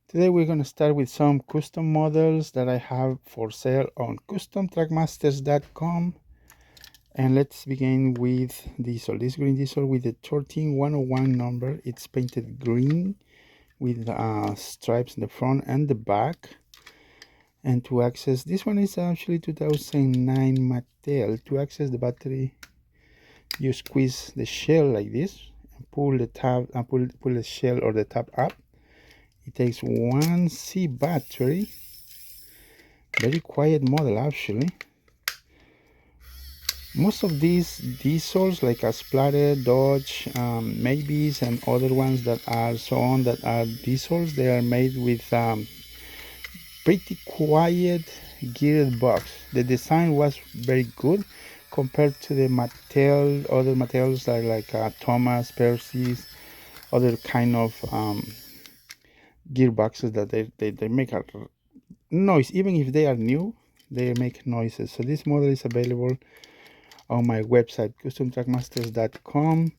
Today we're going to start with some custom models that I have for sale on customtrackmasters.com. And let's begin with diesel. This green diesel with the 13101 number. It's painted green with stripes in the front and the back. And to access, this one is actually 2009 Mattel. To access the battery, you squeeze the shell like this and pull the tab and pull the shell or the tab up. It takes 1C battery. Very quiet model actually. Most of these diesels like as Plarail, Dodge, Maybes and other ones that are so on that are diesels, they are made with pretty quiet geared box. The design was very good compared to the other Mattels that are like Thomas, Percy's, other kind of gearboxes that they make a noise. Even if they are new, they make noises. So this model is available on my website customtrackmasters.com.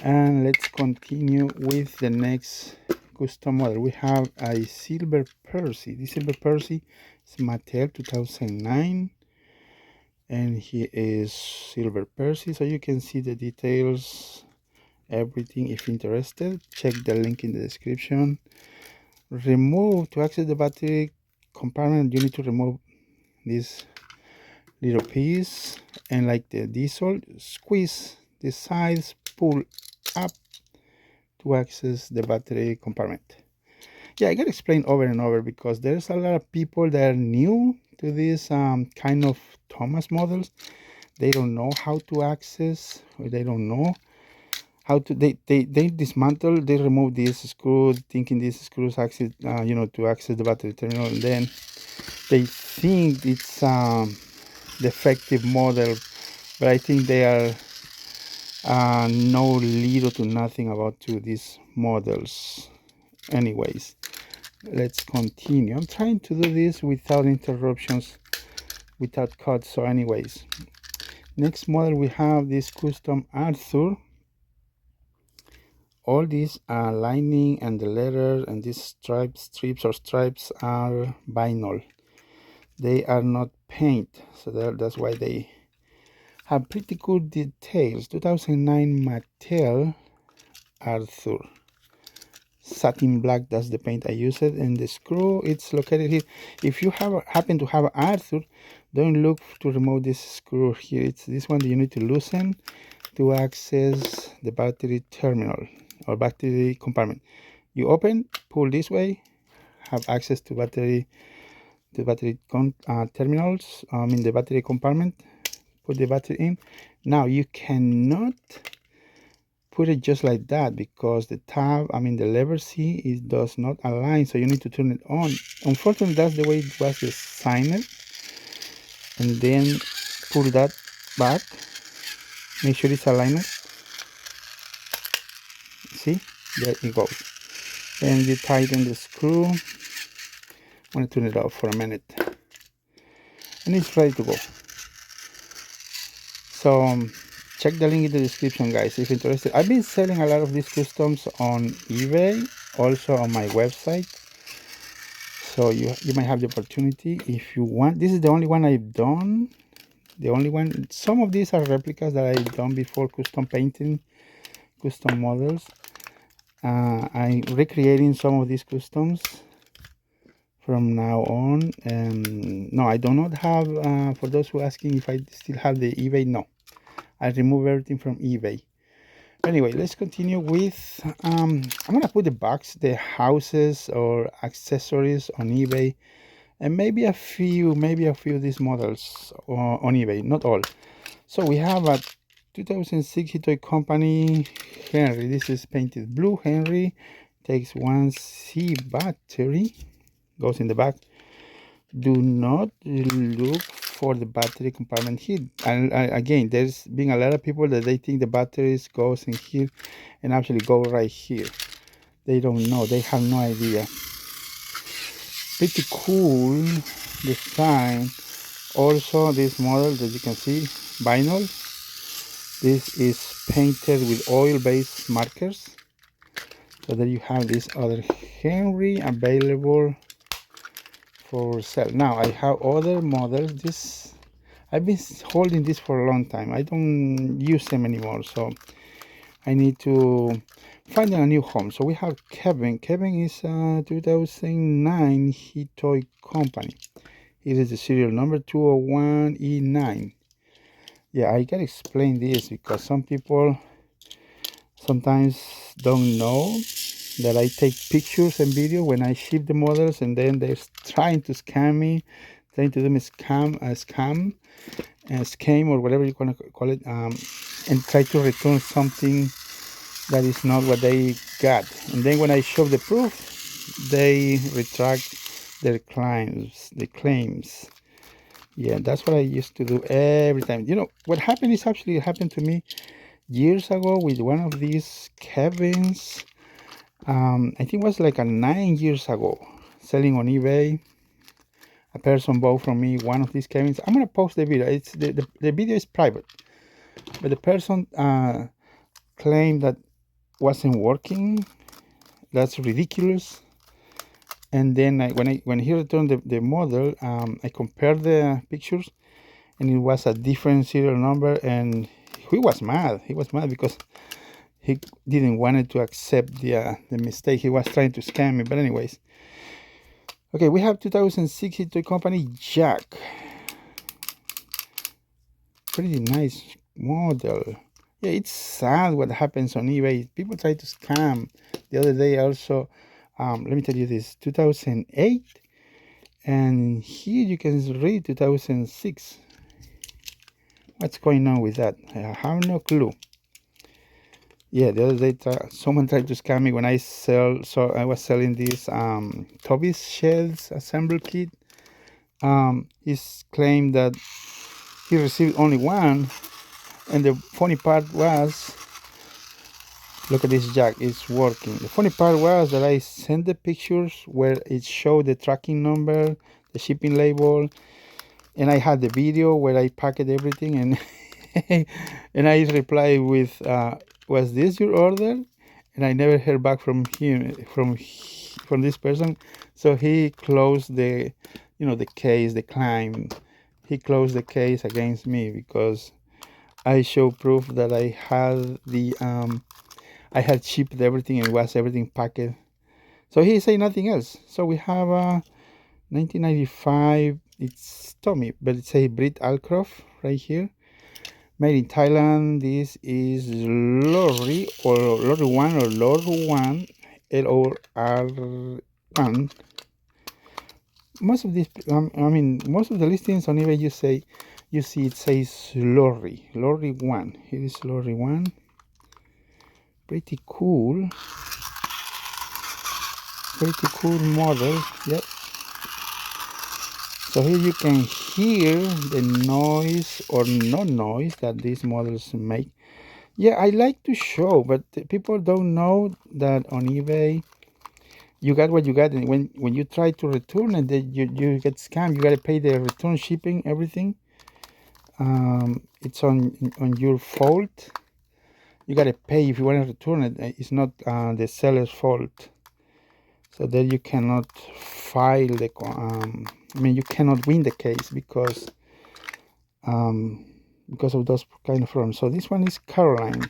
And let's continue with the next custom model. We have a silver Percy. This silver Percy is Mattel 2009, and he is silver Percy, so you can see the details, everything. If interested, check the link in the description. To access the battery compartment, you need to remove this little piece, and like the diesel, squeeze the sides, pull up to access the battery compartment. Yeah, I gotta explain over and over because there's a lot of people that are new to this kind of Thomas models. They don't know how to access, or they don't know how to, they dismantle, they remove this screw thinking this screws access to access the battery terminal, and then they think it's defective model, but I think they are know little to nothing about these models. Anyways, let's continue. I'm trying to do this without interruptions, without cuts. So anyways, next model we have this custom Arthur. All these lining and the letters and these strips are vinyl. They are not paint, so that's why they have pretty good details. 2009 Mattel Arthur. Satin black, that's the paint I used. And the screw, it's located here. If you happen to have Arthur, don't look to remove this screw here. It's this one that you need to loosen to access the battery terminal or battery compartment. You open, pull this way, have access to terminals, in the battery compartment. Put the battery in. Now you cannot put it just like that because the the lever C, it does not align, so you need to turn it on. Unfortunately, that's the way it was designed. And then pull that back, make sure it's aligned. See, there it goes. Then you tighten the screw. I'm going to turn it off for a minute, and it's ready to go. So check the link in the description, guys, if interested. I've been selling a lot of these customs on eBay, also on my website, so you might have the opportunity if you want. This is the only one I've done, the only one. Some of these are replicas that I've done before, custom painting, custom models. I'm recreating some of these customs from now on. And no, I do not have, for those who are asking if I still have the eBay, no, I remove everything from eBay. Anyway, let's continue with I'm gonna put the houses or accessories on eBay, and maybe a few of these models on eBay, not all. So we have a 2006 Toy Company Henry. This is painted blue. Henry takes 1C battery, goes in the back. Do not look for the battery compartment here. And again, there's been a lot of people that they think the batteries goes in here and actually go right here. They don't know, they have no idea. Pretty cool design. Also, this model that you can see, vinyl, this is painted with oil-based markers. So there you have this other Henry available for sale. Now I have other models. This I've been holding this for a long time. I don't use them anymore, so I need to find a new home. So we have Kevin. Kevin is a 2009 Toy company. It is the serial number 201E9. Yeah, I gotta explain this because some people sometimes don't know that I take pictures and video when I ship the models, and then they're trying to scam me, trying to do me scam or whatever you want to call it, and try to return something that is not what they got. And then when I show the proof, they retract their claims. Yeah, that's what I used to do every time. You know, what happened is actually happened to me years ago with one of these Kevins. I think it was like 9 years ago, selling on eBay. A person bought from me one of these Kevins. I'm gonna post the video. It's the video is private, but the person claimed that wasn't working. That's ridiculous. And then when he returned the model, I compared the pictures, and it was a different serial number, and he was mad. He was mad because he didn't want to accept the mistake. He was trying to scam me. But anyways, okay, we have 2006 Toy company Jack. Pretty nice model. Yeah, it's sad what happens on eBay. People try to scam. The other day also, let me tell you this, 2008, and here you can read 2006. What's going on with that? I have no clue. Yeah, the other day someone tried to scam me when I I was selling this Toby's shells assemble kit. He's claimed that he received only one, and the funny part was, look at this jack, it's working. The funny part was that I sent the pictures where it showed the tracking number, the shipping label, and I had the video where I packed everything, and and I replied with, was this your order? And I never heard back from him, from this person. So he closed the, the case, the claim. He closed the case against me because I show proof that I had I had shipped everything and was everything packed. So he say nothing else. So we have 1995. It's Tomy, but it's a Brit Alcroft right here. Made in Thailand. This is Lorry or Lorry 1 or Lorry 1, LOR1. Most of these, most of the listings on eBay, you see it says Lorry 1. Here is Lorry 1. Pretty cool model. Yep. So here you can hear the noise or no noise that these models make. Yeah, I like to show, but people don't know that on eBay you got what you got, and when you try to return and then you get scammed, you got to pay the return, shipping, everything. It's on your fault. You got to pay if you want to return it. It's not the seller's fault. So there you cannot file the you cannot win the case because of those kind of problems. So this one is Caroline.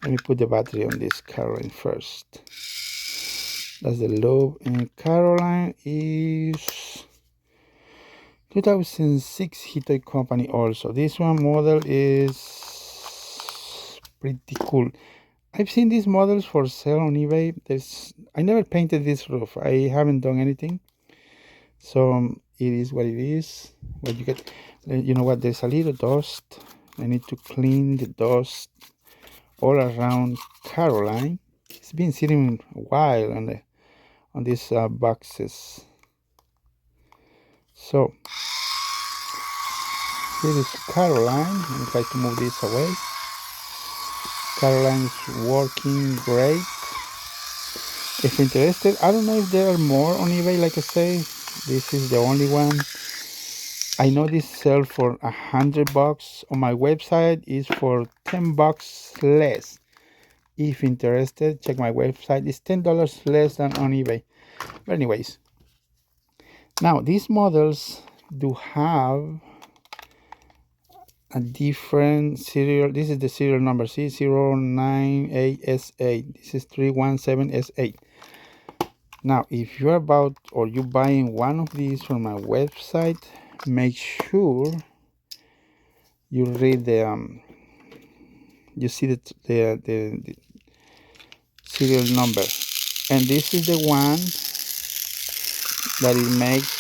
Let me put the battery on this Caroline first. That's the lobe. And Caroline is 2006 Toy company also. This one model is pretty cool. I've seen these models for sale on eBay. I never painted this roof. I haven't done anything. So it is what it is. What you get, you know what? There's a little dust. I need to clean the dust all around Caroline. It's been sitting a while on these boxes. So here is Caroline. Let me try to move this away. Caroline is working great. If interested, I don't know if there are more on eBay. Like I say, this is the only one. I know this sells for $100. On my website is for $10 less. If interested, check my website. It's $10 less than on eBay. But anyways, now these models do have a different serial. This is the serial number C098S8. This is 317S8. Now, if you're about or you buying one of these from my website, make sure you read the you see the serial number, and this is the one that it makes.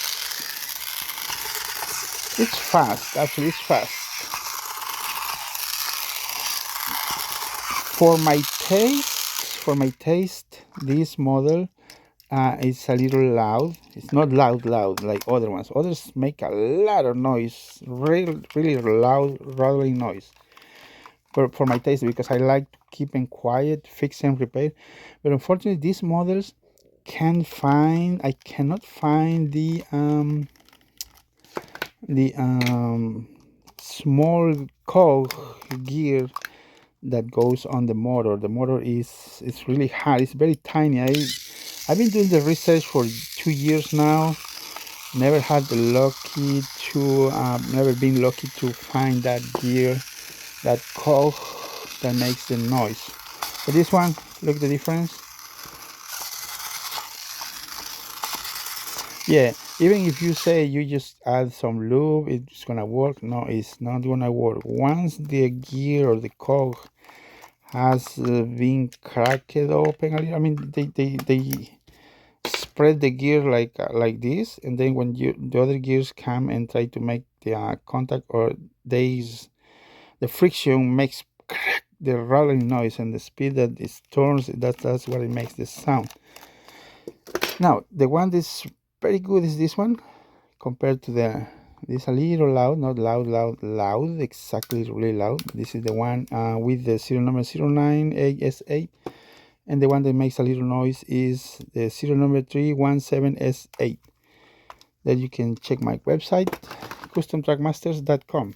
It's fast, actually. It's fast. For my taste, this model is a little loud. It's not loud like other ones. Others make a lot of noise, really loud, rattling noise. But for my taste, because I like to keep them quiet, fix and repair. But unfortunately, these models I cannot find the small cog gear that goes on the motor. The motor is really hard. It's very tiny. I've been doing the research for 2 years now. Never been lucky to find that gear, that cog that makes the noise. But this one, look at the difference. Yeah, even if you say you just add some lube, it's gonna work. No, it's not gonna work. Once the gear or the cog has been cracked open a little, I mean, they spread the gear like this, and then when the other gears come and try to make the contact, or the friction makes crack, the rattling noise, and the speed that it turns, that's what it makes the sound. Now the one that's very good is this one, compared to this a little loud, not loud exactly, really loud. This is the one with the serial number 098S8, and the one that makes a little noise is the serial number 317S8. That you can check my website, customtrackmasters.com.